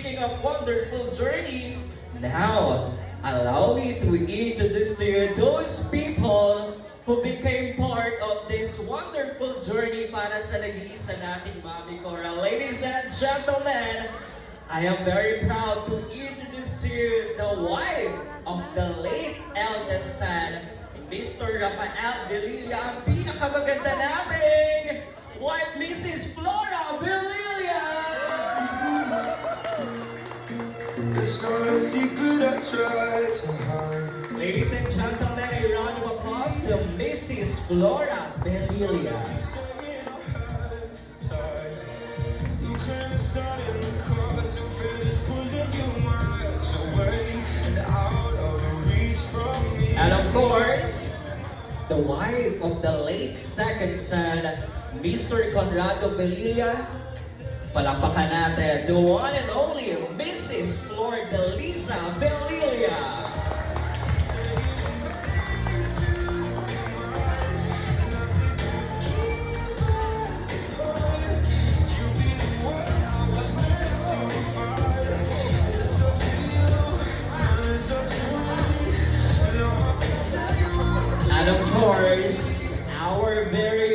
speaking of wonderful journey, now allow me to introduce to you those people who became part of this wonderful journey para sa nag-iisa nating Mami Cora. Ladies and gentlemen, I am very proud to introduce to you the wife of the late eldest son, Mr. Rafael Velilla, ang pinakamaganda nating wife, Mrs. Flora Velilla! It's not a secret I try to hide. Ladies and gentlemen, a round of applause to Mrs. Flora Velilla. You couldn't start in the car to finish pulling your mind away and out of the reach from me. And of course, the wife of the late second son, Mr. Conrado Velilla. Palakpakan natin, the one and only Mrs. Flordeliza Velilla. And of course, our very